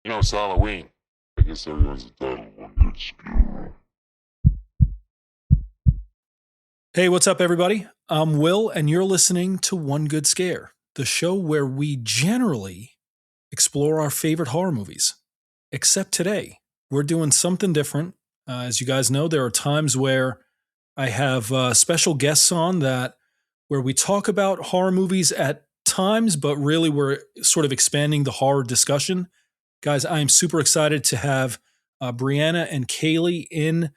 It's Halloween. I guess everyone's entitled to one good scare. Hey, what's up, everybody? I'm Will, and you're listening to One Good Scare, the show where we generally explore our favorite horror movies. Except today, we're doing something different. As you guys know, there are times where I have special guests on that where we talk about horror movies at times, but really we're sort of expanding the horror discussion. Guys, I am super excited to have Briana and Kaylee in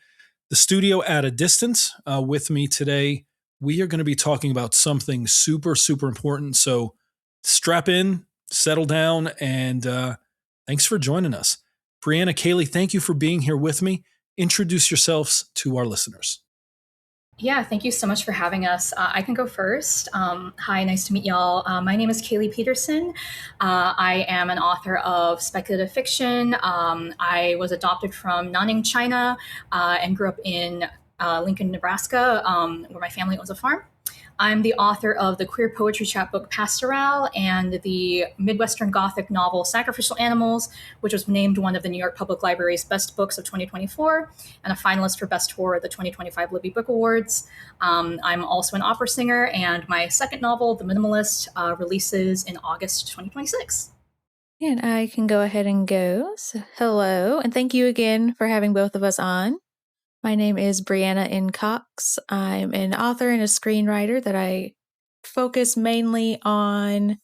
the studio at a distance with me today. We are going to be talking about something super, super important. So strap in, settle down, and thanks for joining us. Briana, Kaylee, thank you for being here with me. Introduce yourselves to our listeners. Yeah, thank you so much for having us. I can go first. Hi, nice to meet y'all. My name is Kailee Pedersen. I am an author of speculative fiction. I was adopted from Nanning, China, and grew up in Lincoln, Nebraska, where my family owns a farm. I'm the author of the queer poetry chapbook Pastoral and the Midwestern Gothic novel Sacrificial Animals, which was named one of the New York Public Library's best books of 2024 and a finalist for Best Horror at the 2025 Libby Book Awards. I'm also an opera singer, and my second novel, The Minimalist, releases in August 2026. And I can go ahead and go. So, hello, and thank you again for having both of us on. My name is Briana N. Cox. I'm an author and a screenwriter that I focus mainly on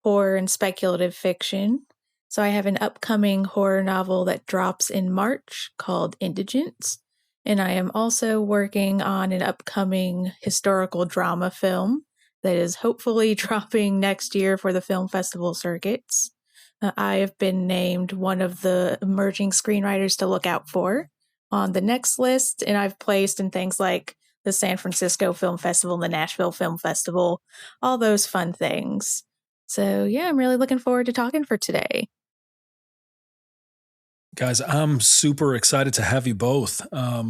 horror and speculative fiction. So I have an upcoming horror novel that drops in March called Indigence. And I am also working on an upcoming historical drama film that is hopefully dropping next year for the film festival circuits. I have been named one of the emerging screenwriters to look out for on the next list, and I've placed in things like the San Francisco Film Festival, the Nashville Film Festival, all those fun things. So yeah, I'm really looking forward to talking for today. Guys, I'm super excited to have you both. I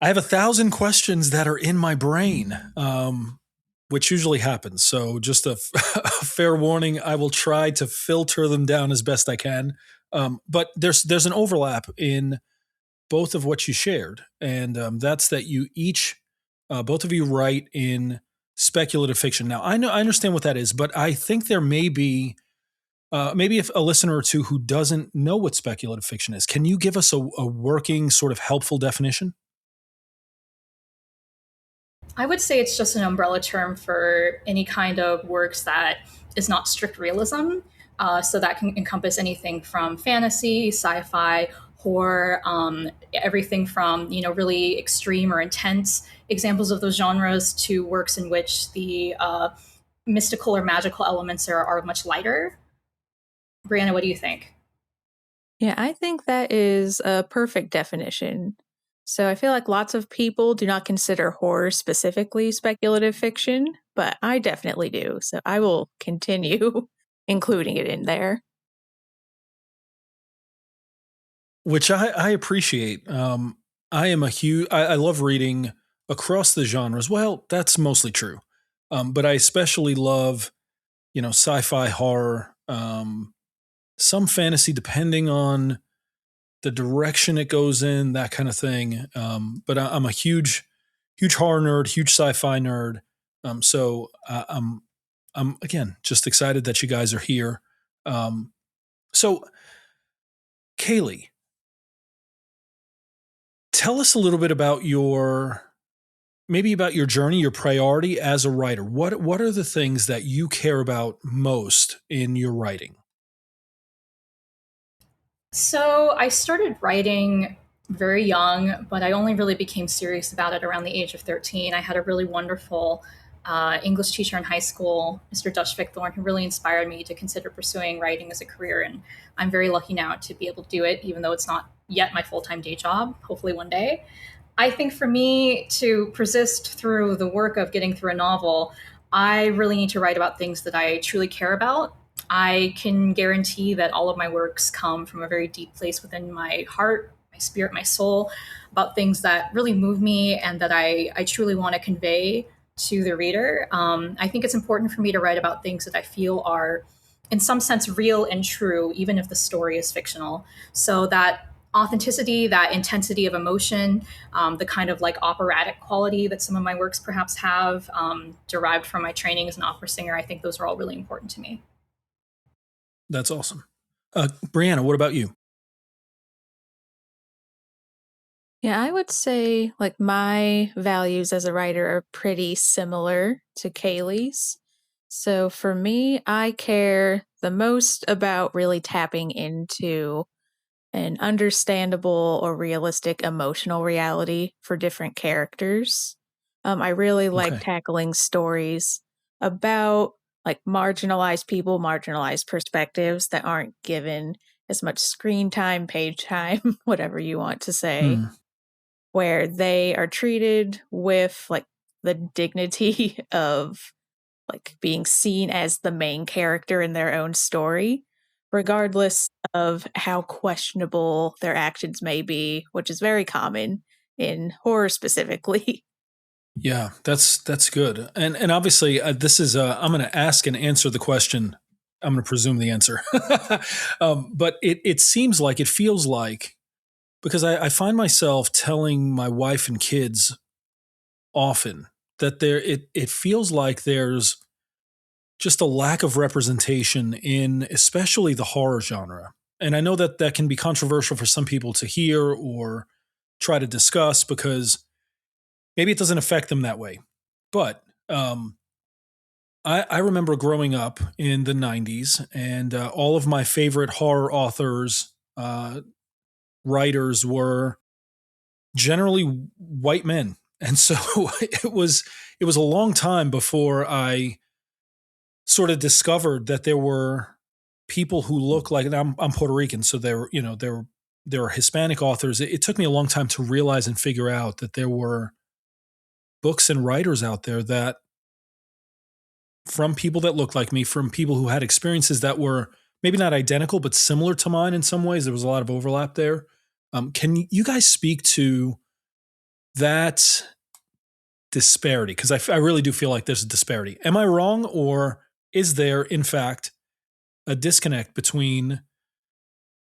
have 1,000 questions that are in my brain, which usually happens. So just a fair warning, I will try to filter them down as best I can. But there's an overlap in both of what you shared, and that's that you each, both of you, write in speculative fiction. Now, I understand what that is, but I think there may be maybe if a listener or two who doesn't know what speculative fiction is. Can you give us a working, sort of helpful definition? I would say it's just an umbrella term for any kind of works that is not strict realism. So that can encompass anything from fantasy, sci-fi, horror, everything from really extreme or intense examples of those genres to works in which the mystical or magical elements are much lighter. Brianna, what do you think? Yeah, I think that is a perfect definition. So I feel like lots of people do not consider horror specifically speculative fiction, but I definitely do. So I will continue including it in there. Which I appreciate. I am a huge. I love reading across the genres. Well, that's mostly true, but I especially love, sci-fi, horror, some fantasy, depending on the direction it goes in, that kind of thing. But I'm a huge, huge horror nerd, huge sci-fi nerd. I'm again just excited that you guys are here. So, Kaylee, tell us a little bit about maybe about your journey, your priority as a writer. What are the things that you care about most in your writing? So I started writing very young, but I only really became serious about it around the age of 13. I had a really wonderful English teacher in high school, Mr. Dutch Thorne, who really inspired me to consider pursuing writing as a career. And I'm very lucky now to be able to do it, even though it's not yet my full-time day job, hopefully one day. I think for me to persist through the work of getting through a novel, I really need to write about things that I truly care about. I can guarantee that all of my works come from a very deep place within my heart, my spirit, my soul, about things that really move me and that I truly want to convey to the reader. I think it's important for me to write about things that I feel are in some sense real and true, even if the story is fictional. So that authenticity, that intensity of emotion, the kind of like operatic quality that some of my works perhaps have, derived from my training as an opera singer, I think those are all really important to me. That's awesome. Briana, what about you? Yeah, I would say like my values as a writer are pretty similar to Kaylee's. So for me, I care the most about really tapping into an understandable or realistic emotional reality for different characters. I really like Okay. tackling stories about like marginalized people, marginalized perspectives that aren't given as much screen time, page time, whatever you want to say, Hmm. where they are treated with like the dignity of like being seen as the main character in their own story, regardless of how questionable their actions may be, which is very common in horror specifically. Yeah, that's good. And obviously, this is I'm going to ask and answer the question. I'm going to presume the answer. But it seems like, it feels like, because I find myself telling my wife and kids often that it feels like there's just a lack of representation in especially the horror genre. And I know that that can be controversial for some people to hear or try to discuss, because maybe it doesn't affect them that way. But I remember growing up in the 90s, and all of my favorite horror authors, writers were generally white men. And so it was a long time before I sort of discovered that there were people who look like, and I'm Puerto Rican, so there were Hispanic authors. It took me a long time to realize and figure out that there were books and writers out there that, from people that looked like me, from people who had experiences that were maybe not identical but similar to mine in some ways. There was a lot of overlap there. Can you guys speak to that disparity? Because I really do feel like there's a disparity. Am I wrong, or is there, in fact, a disconnect between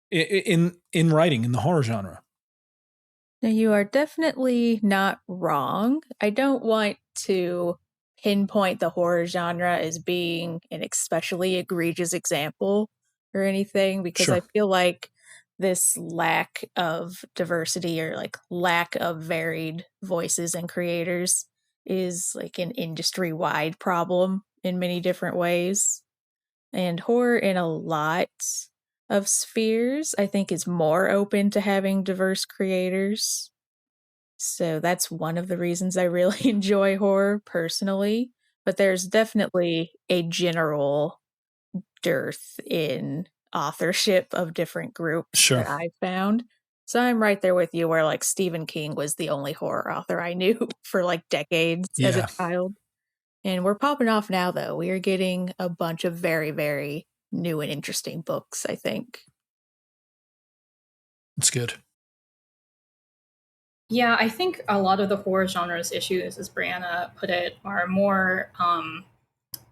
in writing in the horror genre? Now, you are definitely not wrong. I don't want to pinpoint the horror genre as being an especially egregious example or anything, because I Sure. feel like this lack of diversity or like lack of varied voices and creators is like an industry wide problem in many different ways. And horror in a lot of spheres, I think, is more open to having diverse creators. So that's one of the reasons I really enjoy horror personally. But there's definitely a general dearth in authorship of different groups Sure. that I've found. So I'm right there with you, where like Stephen King was the only horror author I knew for like decades as a Yeah, child. And we're popping off now, though. We are getting a bunch of very, very new and interesting books, I think. it's good. Yeah, I think a lot of the horror genre's issues, as Brianna put it, are more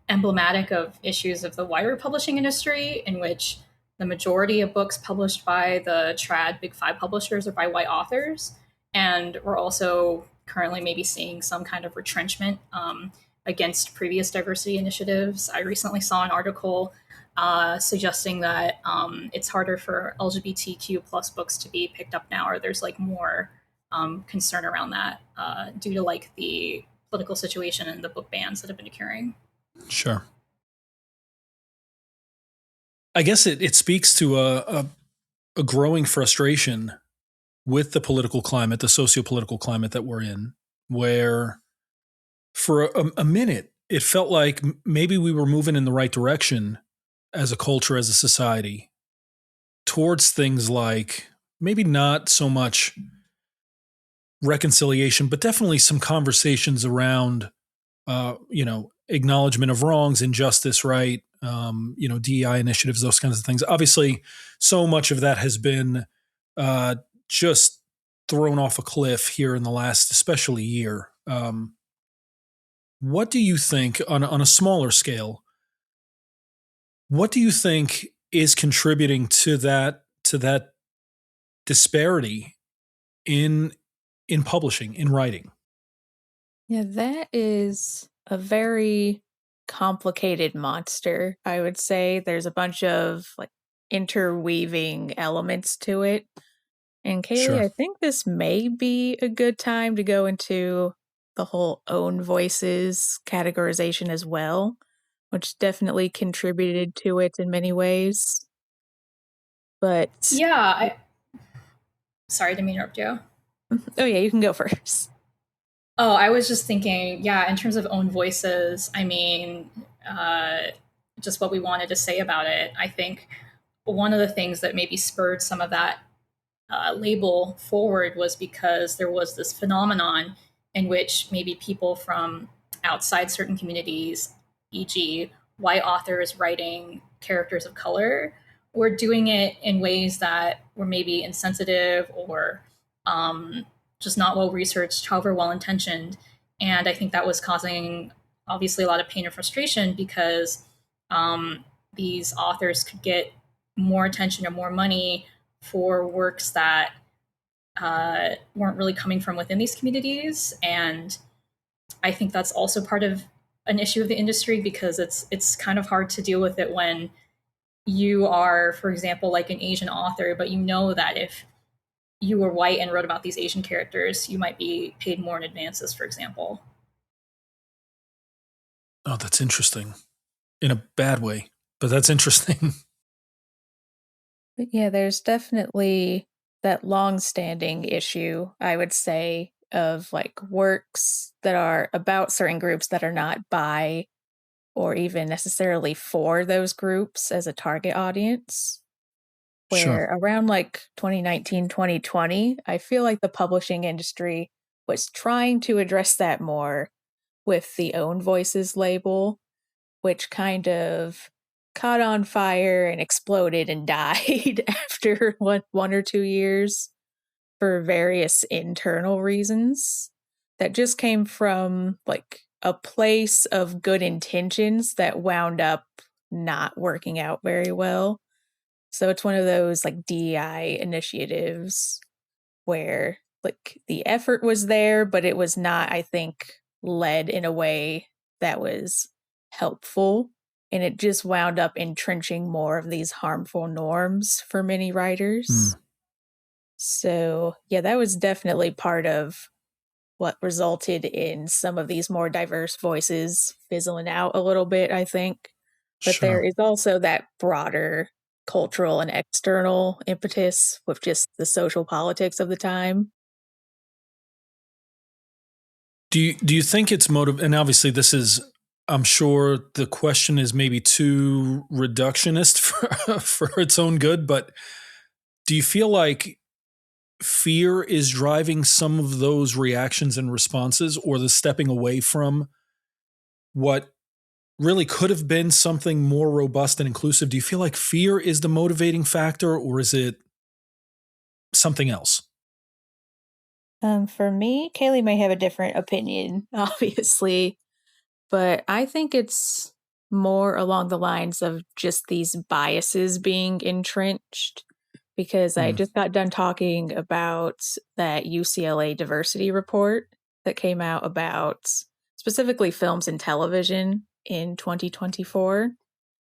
emblematic of issues of the wider publishing industry, in which the majority of books published by the trad big five publishers are by white authors. And we're also currently maybe seeing some kind of retrenchment against previous diversity initiatives. I recently saw an article suggesting that it's harder for LGBTQ plus books to be picked up now, or there's like more concern around that due to like the political situation and the book bans that have been occurring. Sure. I guess it speaks to a growing frustration with the political climate, the socio-political climate that we're in, where for a minute it felt like maybe we were moving in the right direction as a culture, as a society, towards things like maybe not so much reconciliation, but definitely some conversations around, acknowledgement of wrongs, injustice, right? DEI initiatives, those kinds of things. Obviously, so much of that has been just thrown off a cliff here in the last, especially year. What do you think on a smaller scale? What do you think is contributing to that disparity in publishing, in writing? Yeah, that is a very complicated monster, I would say. There's a bunch of like interweaving elements to it. And Kaylee, Sure. I think this may be a good time to go into the whole own voices categorization as well, which definitely contributed to it in many ways. But Yeah, sorry to interrupt you. oh yeah, you can go first. Oh, I was just thinking, yeah, in terms of own voices, I mean, just what we wanted to say about it. I think one of the things that maybe spurred some of that label forward was because there was this phenomenon in which maybe people from outside certain communities, e.g., white authors writing characters of color, were doing it in ways that were maybe insensitive or just not well researched, however well intentioned. And I think that was causing obviously a lot of pain and frustration because these authors could get more attention or more money for works that weren't really coming from within these communities. And I think that's also part of an issue of the industry because it's kind of hard to deal with it when you are, for example, like an Asian author, but you know that if you were white and wrote about these Asian characters, you might be paid more in advances, for example. Oh, that's interesting. In a bad way, but that's interesting. But yeah, there's definitely that long-standing issue, I would say, of like works that are about certain groups that are not by or even necessarily for those groups as a target audience. Where Sure. around like 2019, 2020, I feel like the publishing industry was trying to address that more with the Own Voices label, which kind of caught on fire and exploded and died after 1 or 2 years for various internal reasons that just came from like a place of good intentions that wound up not working out very well. So it's one of those like DEI initiatives where like the effort was there, but it was not, I think, led in a way that was helpful. And it just wound up entrenching more of these harmful norms for many writers. So, yeah, that was definitely part of what resulted in some of these more diverse voices fizzling out a little bit, I think. But there Sure. is also that broader cultural and external impetus with just the social politics of the time. Do you think it's motive? And obviously, this is. I'm sure the question is maybe too reductionist for its own good, but do you feel like fear is driving some of those reactions and responses, or the stepping away from what really could have been something more robust and inclusive? Do you feel like fear is the motivating factor, or is it something else? For me, Kaylee may have a different opinion, obviously, but I think it's more along the lines of just these biases being entrenched. Because I Mm, just got done talking about that UCLA diversity report that came out about specifically films and television in 2024,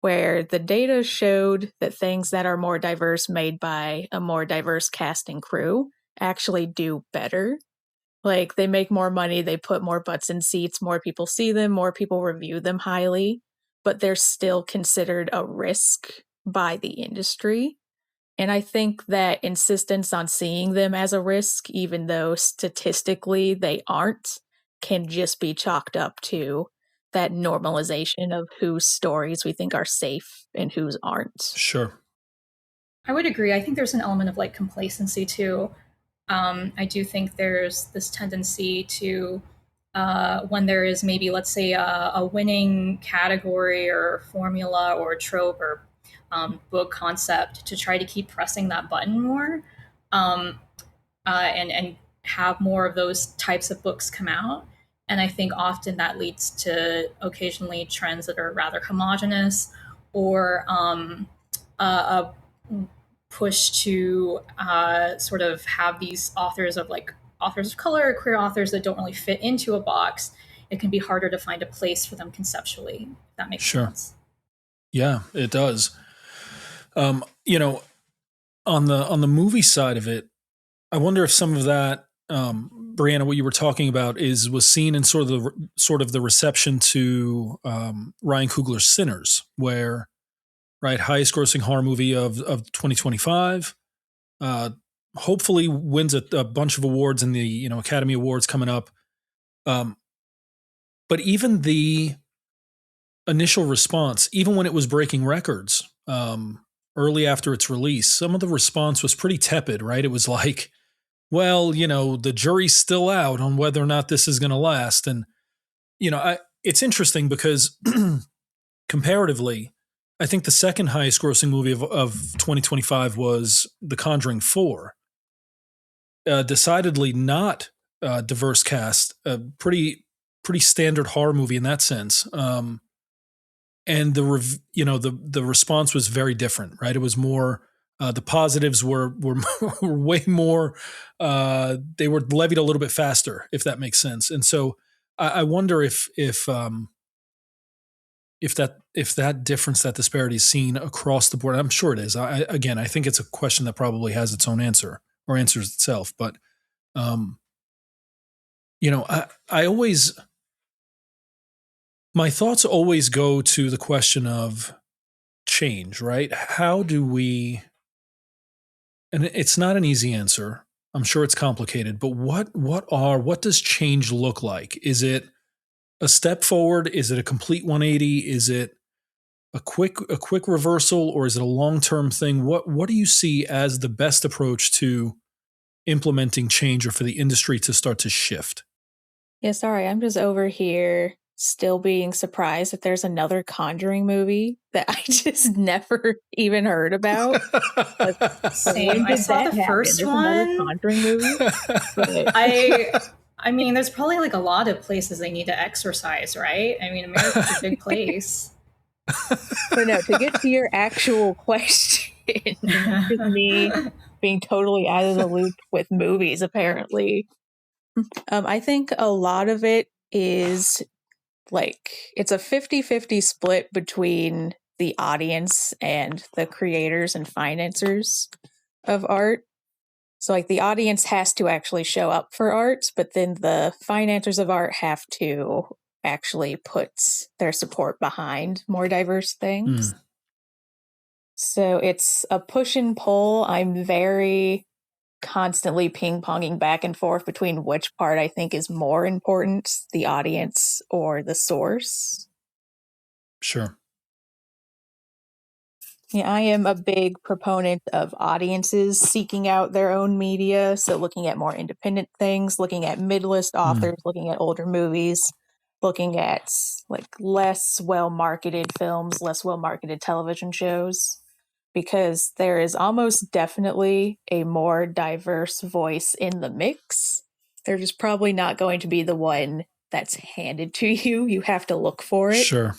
where the data showed that things that are more diverse made by a more diverse cast and crew actually do better. Like they make more money, they put more butts in seats, more people see them, more people review them highly, but they're still considered a risk by the industry. And I think that insistence on seeing them as a risk, even though statistically they aren't, can just be chalked up to that normalization of whose stories we think are safe and whose aren't. sure. I would agree. I think there's an element of like complacency too. I do think there's this tendency to, when there is maybe, let's say, a winning category or formula or trope or book concept, to try to keep pressing that button more, um, and have more of those types of books come out. And I think often that leads to occasionally trends that are rather homogenous or a push to sort of have these authors of color, queer authors that don't really fit into a box, it can be harder to find a place for them conceptually, if that makes sense. Yeah, it does. You know, on the movie side of it, I wonder if some of that, Briana, what you were talking about was seen in sort of the reception to Ryan Coogler's Sinners, where highest grossing horror movie of 2025, hopefully wins a bunch of awards in the Academy Awards coming up. But even the initial response, even when it was breaking records, early after its release, some of the response was pretty tepid, right? It was like, well, the jury's still out on whether or not this is going to last. And, it's interesting because comparatively, I think the second highest grossing movie of 2025 was The Conjuring 4. Decidedly not a diverse cast, a pretty standard horror movie in that sense. And the response was very different, right? It was more, the positives were way more, they were levied a little bit faster, if that makes sense. And so I wonder if that difference, that disparity is seen across the board. I'm sure it is. I think it's a question that probably has its own answer or answers itself. But, my thoughts always go to the question of change, right? How do we, and it's not an easy answer. I'm sure it's complicated, but what does change look like? Is it a step forward? Is it a complete 180? Is it a quick reversal, or is it a long-term thing? What do you see as the best approach to implementing change, or for the industry to start to shift? Yeah, sorry, I'm just over here still being surprised that there's another Conjuring movie that I just never even heard about. Same. I saw the first one. Conjuring movie. I mean, there's probably like a lot of places they need to exercise, right? I mean, America's a big place. But no, to get to your actual question, just me being totally out of the loop with movies, apparently. I think a lot of it is it's a 50-50 split between the audience and the creators and financiers of art. So the audience has to actually show up for art, but then the financiers of art have to actually put their support behind more diverse things. So it's a push and pull. I'm very constantly ping-ponging back and forth between which part I think is more important, the audience or the source. Sure. Yeah, I am a big proponent of audiences seeking out their own media. So looking at more independent things, looking at mid-list authors, looking at older movies, looking at less well-marketed films, less well-marketed television shows, because there is almost definitely a more diverse voice in the mix. They're just probably not going to be the one that's handed to you. You have to look for it. Sure.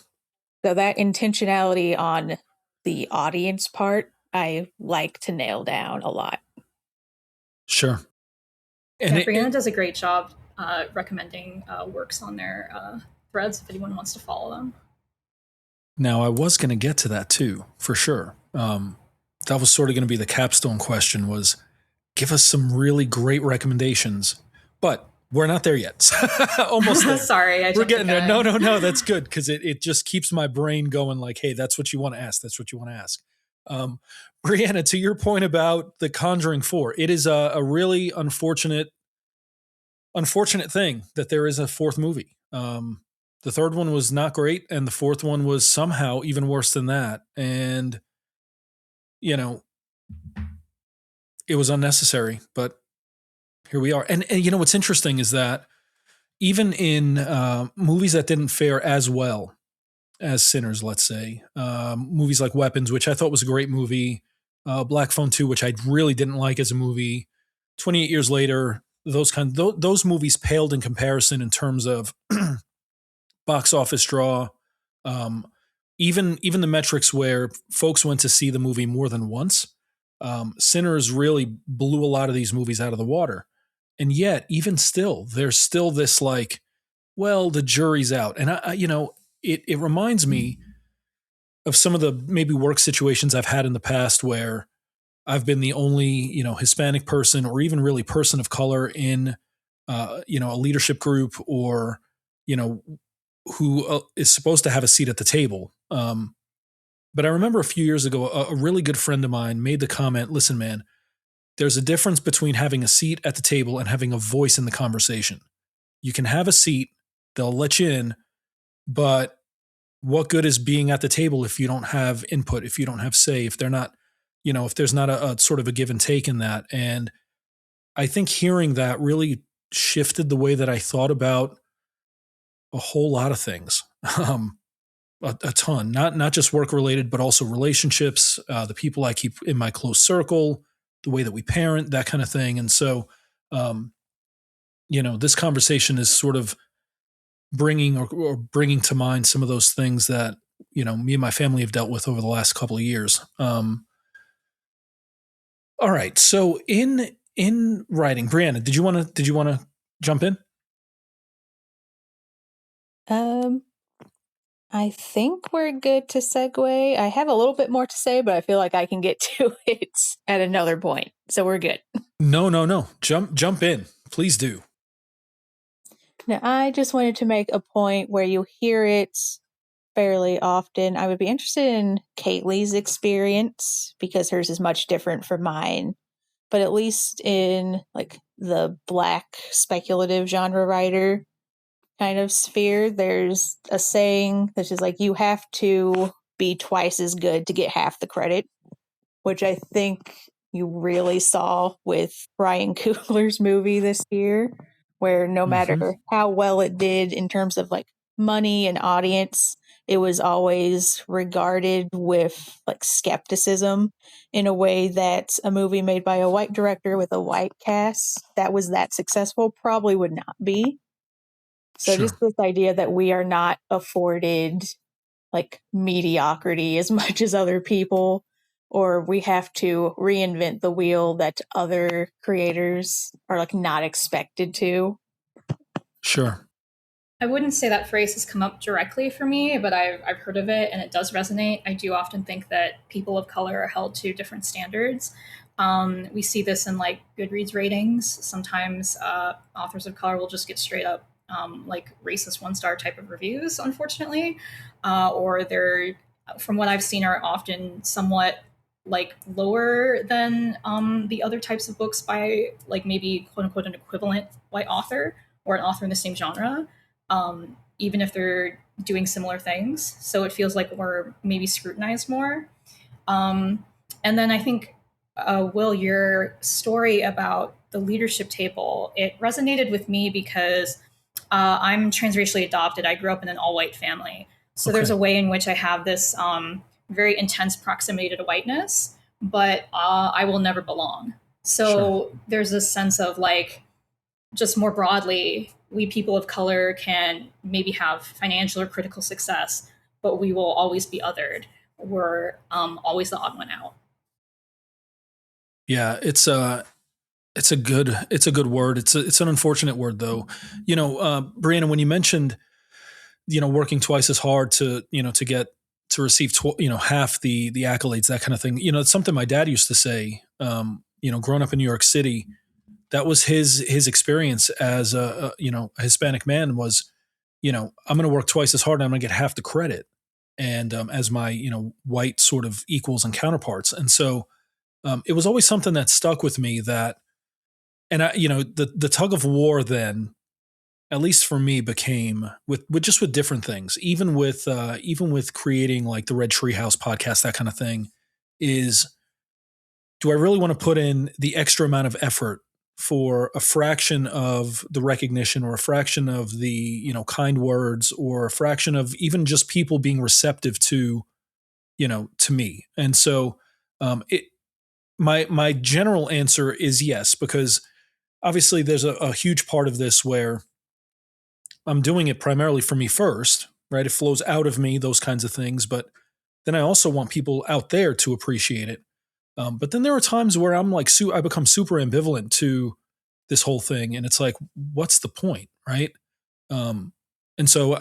So that intentionality on the audience part, I like to nail down a lot. Sure. And Briana does a great job recommending works on their threads if anyone wants to follow them. Now, I was going to get to that too, for sure. That was sort of going to be the capstone question, was give us some really great recommendations, but we're not there yet. Almost there. Sorry. We're getting there. No, that's good, because it just keeps my brain going like, hey, that's what you want to ask. That's what you want to ask. Briana, to your point about The Conjuring 4, it is a really unfortunate thing that there is a fourth movie. The third one was not great, and the fourth one was somehow even worse than that. And, it was unnecessary, but here we are. And what's interesting is that even in movies that didn't fare as well as Sinners, let's say, movies like Weapons, which I thought was a great movie, Black Phone 2, which I really didn't like as a movie, 28 Years Later, those movies paled in comparison in terms of box office draw, even the metrics where folks went to see the movie more than once, Sinners really blew a lot of these movies out of the water. And yet, even still, there's still this like, well, the jury's out. And it reminds me of some of the maybe work situations I've had in the past where I've been the only, Hispanic person or even really person of color in, a leadership group or, who is supposed to have a seat at the table. But I remember a few years ago, a really good friend of mine made the comment, listen, man, there's a difference between having a seat at the table and having a voice in the conversation. You can have a seat, they'll let you in, but what good is being at the table if you don't have input, if you don't have say, if they're not, if there's not a sort of a give and take in that. And I think hearing that really shifted the way that I thought about a whole lot of things. A ton, not just work related, but also relationships, the people I keep in my close circle, the way that we parent, that kind of thing. And so, this conversation is sort of bringing or bringing to mind some of those things that, me and my family have dealt with over the last couple of years. All right. So in writing, Briana, did you want to jump in? I think we're good to segue. I have a little bit more to say, but I feel like I can get to it at another point. So we're good. No. Jump in. Please do. Now, I just wanted to make a point where you hear it fairly often. I would be interested in Kailee's experience because hers is much different from mine. But at least in like the Black speculative genre writer kind of sphere, there's a saying that's just like, you have to be twice as good to get half the credit, which I think you really saw with Ryan Coogler's movie this year, where no matter how well it did in terms of like money and audience, it was always regarded with like skepticism in a way that a movie made by a white director with a white cast that was that successful probably would not be. So just this idea that we are not afforded like mediocrity as much as other people, or we have to reinvent the wheel that other creators are like not expected to. Sure. I wouldn't say that phrase has come up directly for me, but I've heard of it and it does resonate. I do often think that people of color are held to different standards. We see this in like Goodreads ratings. Sometimes authors of color will just get straight up like racist 1-star type of reviews, unfortunately, or they're, from what I've seen, are often somewhat like lower than the other types of books by like maybe quote unquote an equivalent white author or an author in the same genre, even if they're doing similar things. So it feels like we're maybe scrutinized more. And then I think, Will, your story about the leadership table, it resonated with me because I'm transracially adopted. I grew up in an all-white family. So there's a way in which I have this very intense proximity to whiteness, but I will never belong. So there's this sense of like, just more broadly, we people of color can maybe have financial or critical success, but we will always be othered. We're always the odd one out. Yeah, it's a good word. It's an unfortunate word though. Briana, when you mentioned, working twice as hard to get to receive half the accolades, that kind of thing. It's something my dad used to say. Growing up in New York City, that was his experience as a Hispanic man was, I'm going to work twice as hard and I'm going to get half the credit, and as my white sort of equals and counterparts. And so it was always something that stuck with me, that, and the tug of war then, at least for me, became with different things, even with creating like the Red Treehouse podcast, that kind of thing, is, do I really want to put in the extra amount of effort for a fraction of the recognition, or a fraction of the kind words, or a fraction of even just people being receptive to me? And so my general answer is yes, because obviously there's a huge part of this where I'm doing it primarily for me first, right? It flows out of me, those kinds of things. But then I also want people out there to appreciate it. But then there are times where I'm like, I become super ambivalent to this whole thing. And it's like, what's the point, right? And so,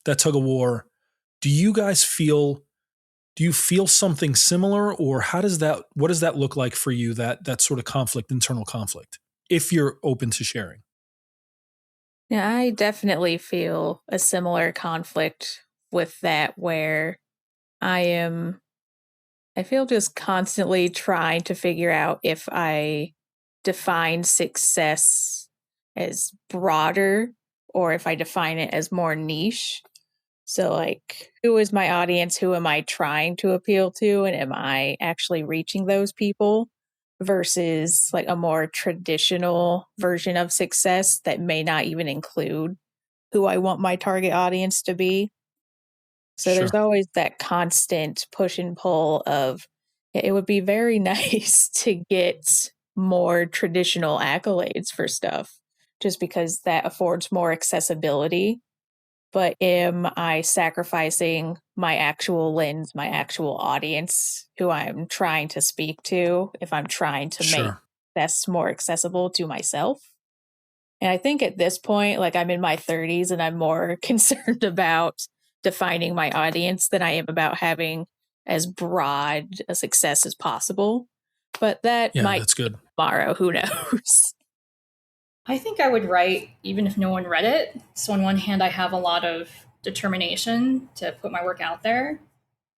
that tug of war, do you feel something similar, or what does that look like for you, that sort of conflict, internal conflict, if you're open to sharing? Yeah, I definitely feel a similar conflict with that where I feel just constantly trying to figure out if I define success as broader or if I define it as more niche. So, like, who is my audience? Who am I trying to appeal to? And am I actually reaching those people versus like a more traditional version of success that may not even include who I want my target audience to be? So Sure. there's always that constant push and pull of it would be very nice to get more traditional accolades for stuff just because that affords more accessibility. But am I sacrificing my actual lens, my actual audience, who I'm trying to speak to, if I'm trying to make Sure. this more accessible to myself? And I think at this point, like I'm in my 30s and I'm more concerned about defining my audience than I am about having as broad a success as possible. But that Yeah, might that's good. tomorrow, who knows? I think I would write even if no one read it. So, on one hand, I have a lot of determination to put my work out there.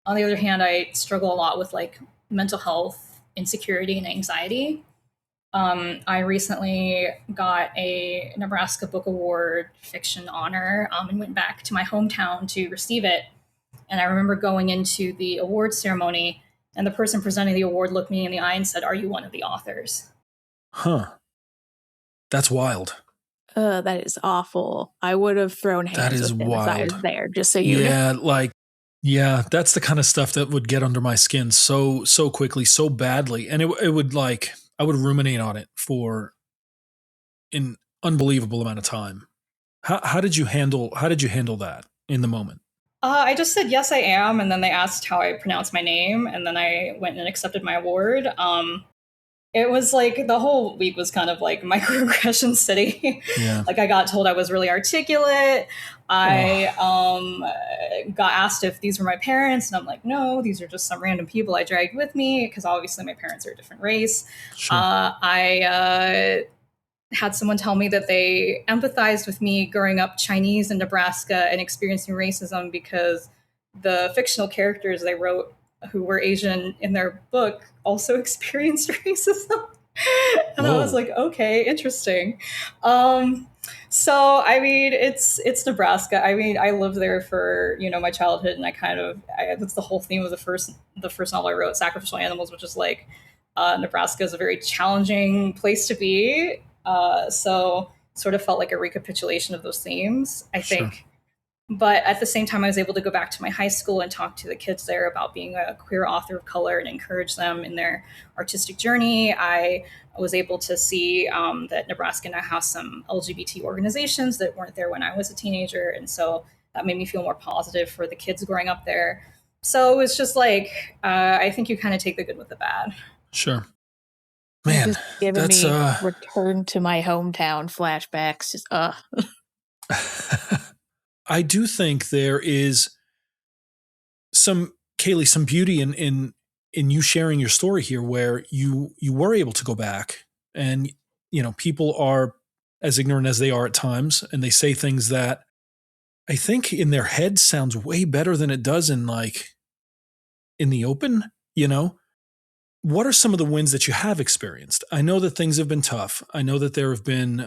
On the other hand, I struggle a lot with like mental health, insecurity, and anxiety. I recently got a Nebraska Book Award fiction honor and went back to my hometown to receive it. And I remember going into the award ceremony, and the person presenting the award looked me in the eye and said, "Are you one of the authors?" Huh. That's wild. That is awful. I would have thrown That hands is with him if I was wild. there, just so you know. Yeah, that's the kind of stuff that would get under my skin so quickly, so badly. And it would like, I would ruminate on it for an unbelievable amount of time. How did you handle that in the moment? I just said, yes, I am. And then they asked how I pronounce my name. And then I went and accepted my award. It was like the whole week was kind of like microaggression city. Yeah. Like I got told I was really articulate. I got asked if these were my parents, and I'm like, no, these are just some random people I dragged with me because obviously my parents are a different race. Sure. I had someone tell me that they empathized with me growing up Chinese in Nebraska and experiencing racism because the fictional characters they wrote who were Asian in their book also experienced racism. And Whoa. I was like, okay, interesting. So I mean, it's Nebraska. I mean, I lived there for my childhood, and that's the whole theme of the first novel I wrote, Sacrificial Animals, which is like Nebraska is a very challenging place to be. So sort of felt like a recapitulation of those themes, I think. Sure. But at the same time, I was able to go back to my high school and talk to the kids there about being a queer author of color and encourage them in their artistic journey. I was able to see that Nebraska now has some LGBT organizations that weren't there when I was a teenager. And so that made me feel more positive for the kids growing up there. So it was just like, I think you kind of take the good with the bad. Sure. Man, just giving that's me return to my hometown flashbacks. Just I do think there is some beauty in you sharing your story here, where you were able to go back, and people are as ignorant as they are at times, and they say things that I think in their head sounds way better than it does in the open. What are some of the wins that you have experienced? I know that things have been tough. I know that there have been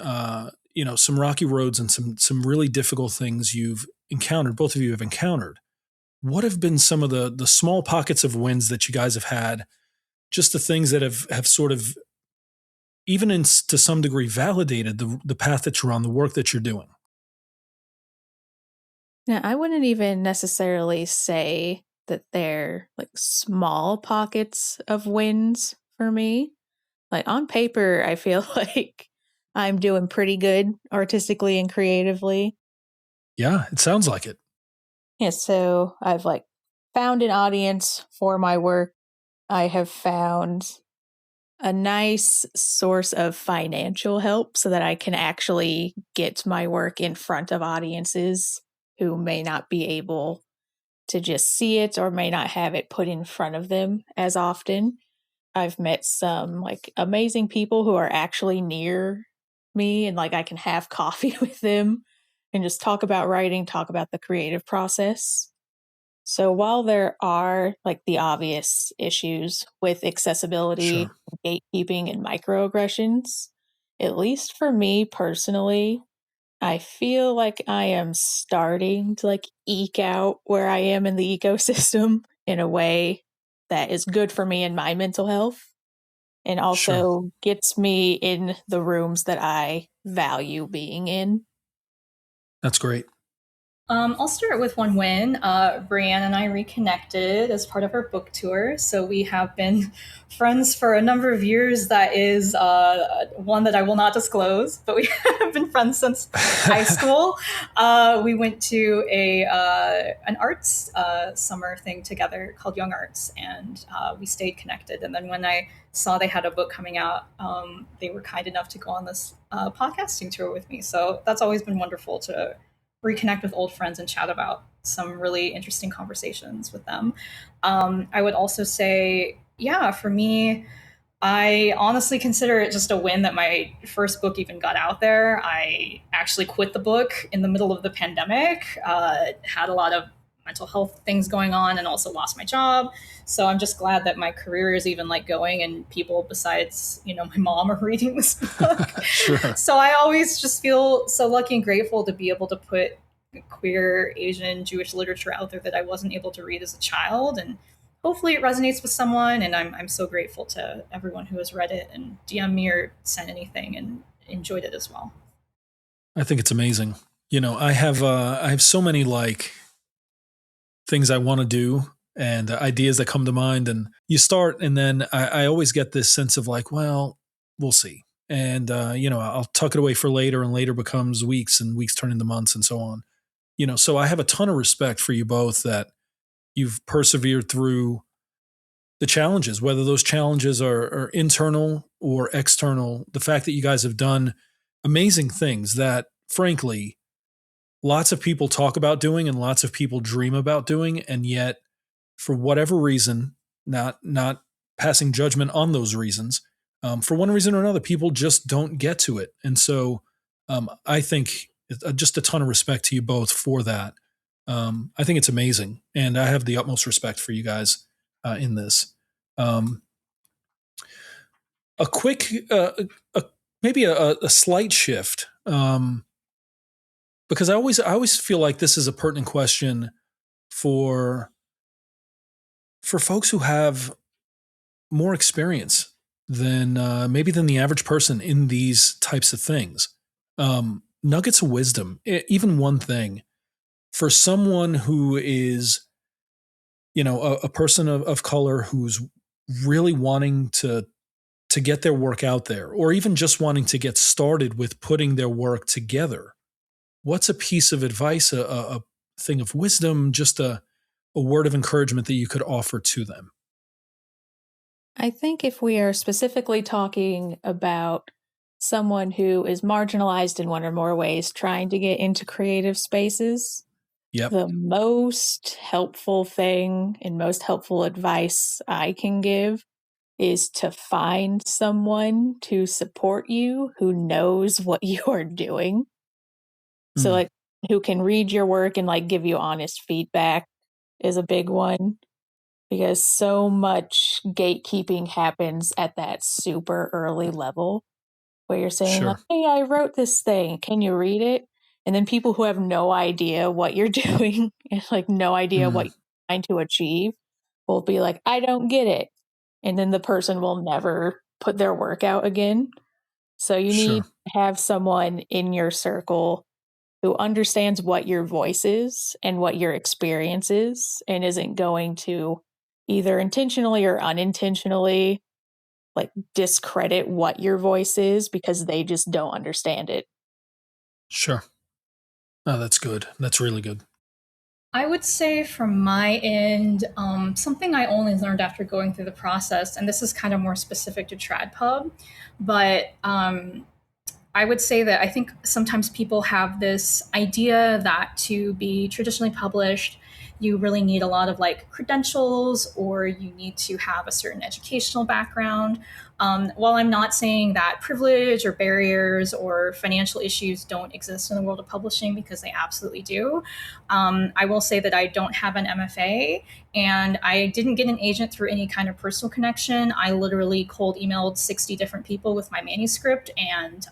some rocky roads and some really difficult things you've encountered. Both of you have encountered. What have been some of the small pockets of wins that you guys have had? Just the things that have sort of, even to some degree, validated the path that you're on, the work that you're doing. Yeah, I wouldn't even necessarily say that they're like small pockets of wins for me. Like on paper, I feel like I'm doing pretty good artistically and creatively. Yeah, it sounds like it. Yeah, so I've like found an audience for my work. I have found a nice source of financial help so that I can actually get my work in front of audiences who may not be able to just see it or may not have it put in front of them as often. I've met some like amazing people who are actually near me and like I can have coffee with them and just talk about writing, talk about the creative process. So while there are like the obvious issues with accessibility, Sure. gatekeeping, and microaggressions, at least for me personally, I feel like I am starting to like eke out where I am in the ecosystem in a way that is good for me and my mental health and Sure. also gets me in the rooms that I value being in. That's great. I'll start with one win. Brianna and I reconnected as part of our book tour. So we have been friends for a number of years. That is one that I will not disclose, but we have been friends since high school. We went to an arts summer thing together called Young Arts, and we stayed connected. And then when I saw they had a book coming out, they were kind enough to go on this podcasting tour with me. So that's always been wonderful to reconnect with old friends and chat about some really interesting conversations with them. I would also say, yeah, for me, I honestly consider it just a win that my first book even got out there. I actually quit the book in the middle of the pandemic, had a lot of mental health things going on, and also lost my job. So I'm just glad that my career is even like going and people besides, my mom are reading this book. Sure. So I always just feel so lucky and grateful to be able to put queer, Asian, Jewish literature out there that I wasn't able to read as a child. And hopefully it resonates with someone. And I'm so grateful to everyone who has read it and DM me or sent anything and enjoyed it as well. I think it's amazing. I have so many like things I want to do and ideas that come to mind, and you start, and then I always get this sense of like, well, we'll see. And, I'll tuck it away for later, and later becomes weeks, and weeks turn into months, and so on. So I have a ton of respect for you both that you've persevered through the challenges, whether those challenges are internal or external. The fact that you guys have done amazing things that, frankly, lots of people talk about doing and lots of people dream about doing, and yet, for whatever reason, not passing judgment on those reasons, for one reason or another, people just don't get to it. And so I think just a ton of respect to you both for that. I think it's amazing, and I have the utmost respect for you guys in this. A quick, maybe a slight shift, because I always feel like this is a pertinent question for folks who have more experience than maybe than the average person in these types of things. Nuggets of wisdom, even one thing for someone who is, a person of color who's really wanting to get their work out there, or even just wanting to get started with putting their work together. What's a piece of advice, a thing of wisdom, just a word of encouragement that you could offer to them? I think if we are specifically talking about someone who is marginalized in one or more ways trying to get into creative spaces, Yep. the most helpful thing and most helpful advice I can give is to find someone to support you who knows what you are doing. So like who can read your work and like give you honest feedback is a big one, because so much gatekeeping happens at that super early level where you're saying like, Sure. hey, I wrote this thing, can you read it? And then people who have no idea what you're doing and like no idea what you're trying to achieve will be like, I don't get it. And then the person will never put their work out again. So you need to have someone in your circle who understands what your voice is and what your experience is and isn't going to either intentionally or unintentionally like discredit what your voice is because they just don't understand it. Sure. Oh, that's good. That's really good. I would say from my end, something I only learned after going through the process, and this is kind of more specific to TradPub, but I would say that I think sometimes people have this idea that to be traditionally published, you really need a lot of like credentials or you need to have a certain educational background. While I'm not saying that privilege or barriers or financial issues don't exist in the world of publishing, because they absolutely do, I will say that I don't have an MFA and I didn't get an agent through any kind of personal connection. I literally cold emailed 60 different people with my manuscript, and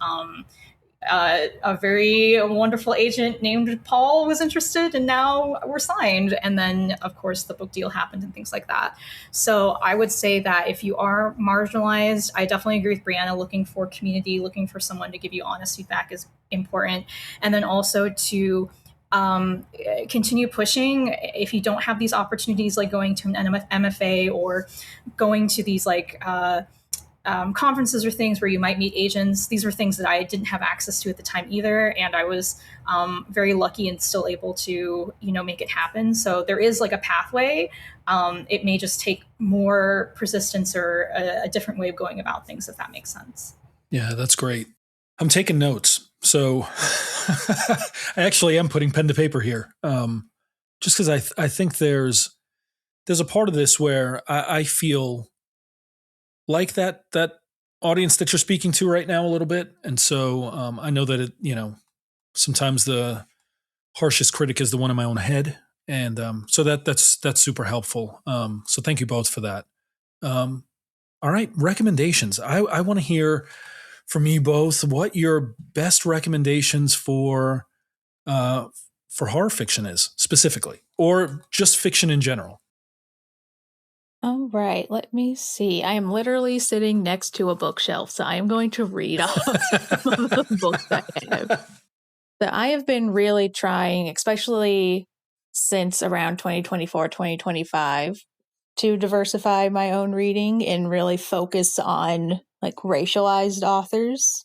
a very wonderful agent named Paul was interested, and now we're signed. And then, of course, the book deal happened and things like that. So I would say that if you are marginalized, I definitely agree with Briana. Looking for community, looking for someone to give you honest feedback is important. And then also to continue pushing if you don't have these opportunities, like going to an MFA or going to these like conferences or things where you might meet agents. These were things that I didn't have access to at the time either, and I was very lucky and still able to, make it happen. So there is like a pathway. It may just take more persistence or a different way of going about things, if that makes sense. Yeah, that's great. I'm taking notes, so I actually am putting pen to paper here, just because I think there's a part of this where I feel like that audience that you're speaking to right now a little bit. And so I know that sometimes the harshest critic is the one in my own head. And so that's super helpful. So thank you both for that. All right. Recommendations. I want to hear from you both what your best recommendations for horror fiction is specifically, or just fiction in general. All right, let me see. I am literally sitting next to a bookshelf, so I am going to read off some of the books I have. So I have been really trying, especially since around 2024, 2025, to diversify my own reading and really focus on like racialized authors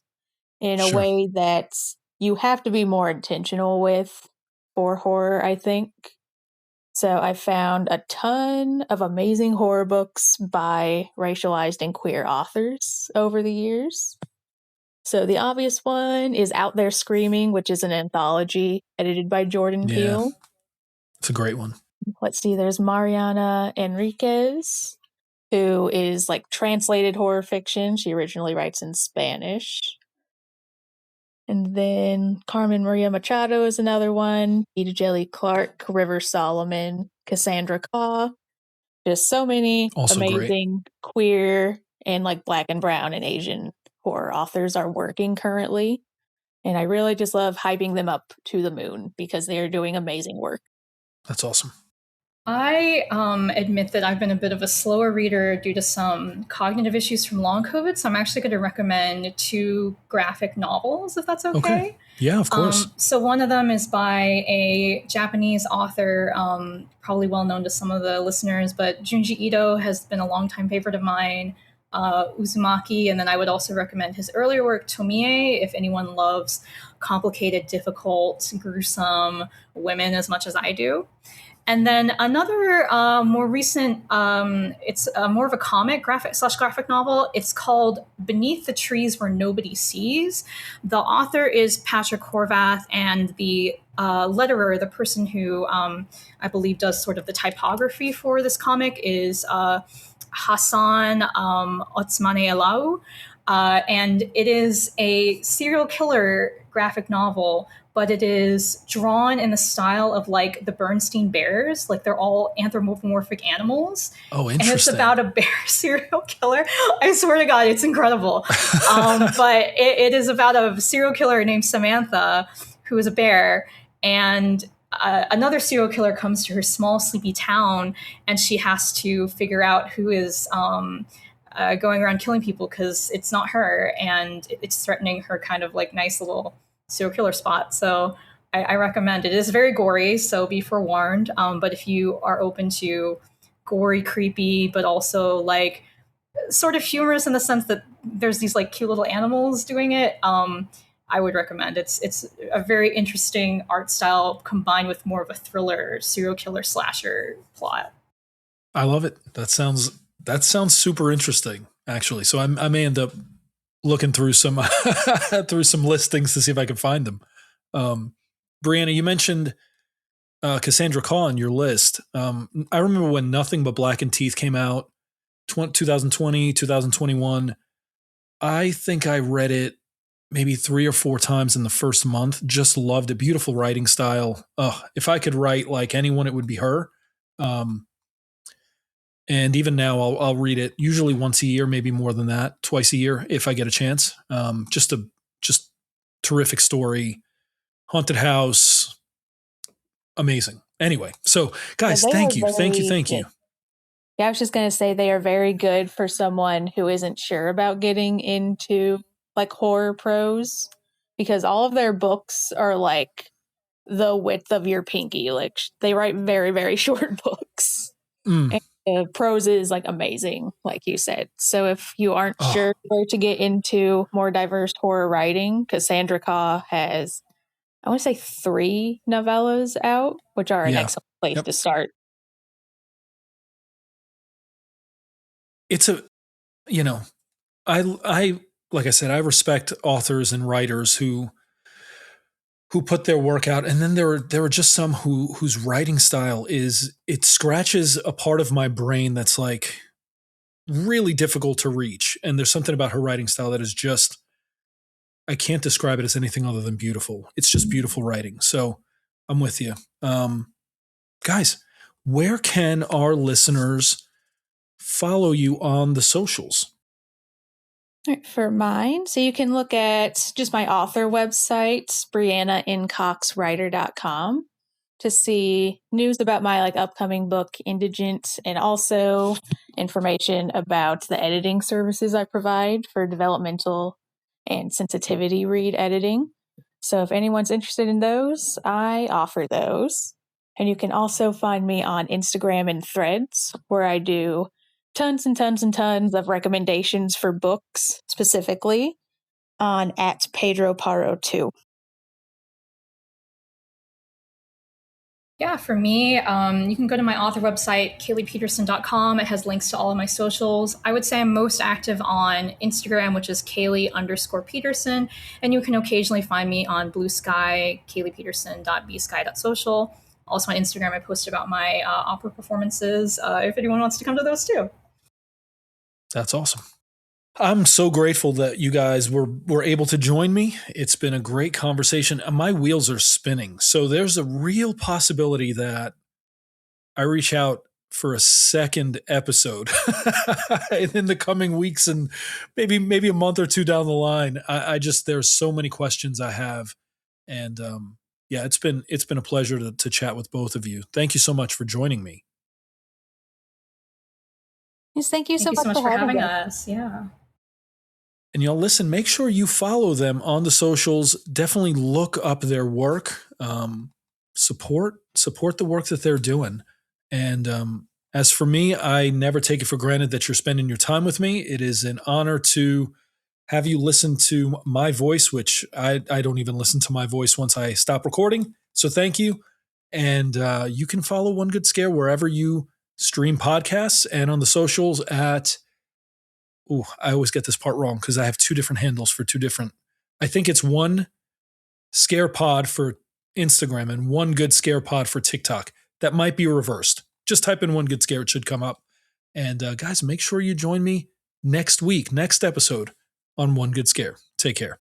in a way that you have to be more intentional with for horror, I think. So I found a ton of amazing horror books by racialized and queer authors over the years. So the obvious one is Out There Screaming, which is an anthology edited by Jordan Peele. It's a great one. Let's see, there's Mariana Enriquez, who is like translated horror fiction. She originally writes in Spanish. And then Carmen Maria Machado is another one. Eda Jelly Clark, River Solomon, Cassandra Kaw. Just so many also amazing queer and like Black and brown and Asian horror authors are working currently. And I really just love hyping them up to the moon because they are doing amazing work. That's awesome. I admit that I've been a bit of a slower reader due to some cognitive issues from long COVID, so I'm actually going to recommend 2 graphic novels, if that's okay. Yeah, of course. So one of them is by a Japanese author, probably well known to some of the listeners, but Junji Ito has been a longtime favorite of mine, Uzumaki, and then I would also recommend his earlier work, Tomie, if anyone loves complicated, difficult, gruesome women as much as I do. And then another more recent, it's more of a comic graphic novel. It's called Beneath the Trees Where Nobody Sees. The author is Patrick Horvath, and the letterer, the person who I believe does sort of the typography for this comic, is Hassan Otsmane Elau. And it is a serial killer graphic novel, but it is drawn in the style of like the Bernstein Bears. Like they're all anthropomorphic animals. Oh, interesting. And it's about a bear serial killer. I swear to God, it's incredible. But it is about a serial killer named Samantha, who is a bear. And another serial killer comes to her small, sleepy town, and she has to figure out who is going around killing people because it's not her, and it's threatening her kind of like nice little serial killer spot. So I recommend it. It is very gory, so be forewarned. But if you are open to gory, creepy, but also like sort of humorous in the sense that there's these like cute little animals doing it, I would recommend. It's a very interesting art style combined with more of a thriller, serial killer slasher plot. I love it. That sounds super interesting, actually. So I may end up looking through some through some listings to see if I can find them. Briana, you mentioned Cassandra Khaw on your list. I remember when Nothing But Black and Teeth came out, 2020, 2021. I think I read it maybe 3 or 4 times in the first month. Just loved it. Beautiful writing style. If I could write like anyone, it would be her. And even now, I'll read it usually once a year, maybe more than that, twice a year if I get a chance. Just terrific story, haunted house, amazing. Anyway, so guys, thank you. Yeah, I was just going to say they are very good for someone who isn't sure about getting into like horror prose, because all of their books are like the width of your pinky. Like they write very, very short books. And the prose is like amazing, like you said. So if you aren't sure where to get into more diverse horror writing, Cassandra Khaw has, I want to say 3 novellas out, which are an excellent place to start. It's I like I said, I respect authors and writers who put their work out, and then there are just some whose writing style it scratches a part of my brain that's like really difficult to reach. And there's something about her writing style that is just, I can't describe it as anything other than beautiful. It's just beautiful writing. So I'm with you. Guys, where can our listeners follow you on the socials? For mine, so you can look at just my author website, brianancoxwriter.com, to see news about my like upcoming book, Indigent, and also information about the editing services I provide for developmental and sensitivity read editing. So if anyone's interested in those, I offer those. And you can also find me on Instagram and Threads, where I do tons and tons and tons of recommendations for books, specifically on @PedroParo2. Yeah, for me, you can go to my author website, KaileePedersen.com. It has links to all of my socials. I would say I'm most active on Instagram, which is Kailee_Pedersen. And you can occasionally find me on Blue Sky, KaileePedersen.bsky.social. Also on Instagram, I post about my opera performances, if anyone wants to come to those too. That's awesome. I'm so grateful that you guys were able to join me. It's been a great conversation. My wheels are spinning. So there's a real possibility that I reach out for a second episode in the coming weeks and maybe a month or two down the line. There's so many questions I have. And it's been a pleasure to chat with both of you. Thank you so much for joining me. Yes, thank you so much for having us. Yeah. And y'all listen, make sure you follow them on the socials. Definitely look up their work. Support the work that they're doing. And as for me, I never take it for granted that you're spending your time with me. It is an honor to have you listen to my voice, which I don't even listen to my voice once I stop recording. So thank you. And you can follow One Good Scare wherever you stream podcasts and on the socials at, I always get this part wrong because I have 2 different handles for 2 different, I think it's One Scare Pod for Instagram and One Good Scare Pod for TikTok. That might be reversed. Just type in One Good Scare, it should come up. And guys, make sure you join me next week, next episode on One Good Scare. Take care.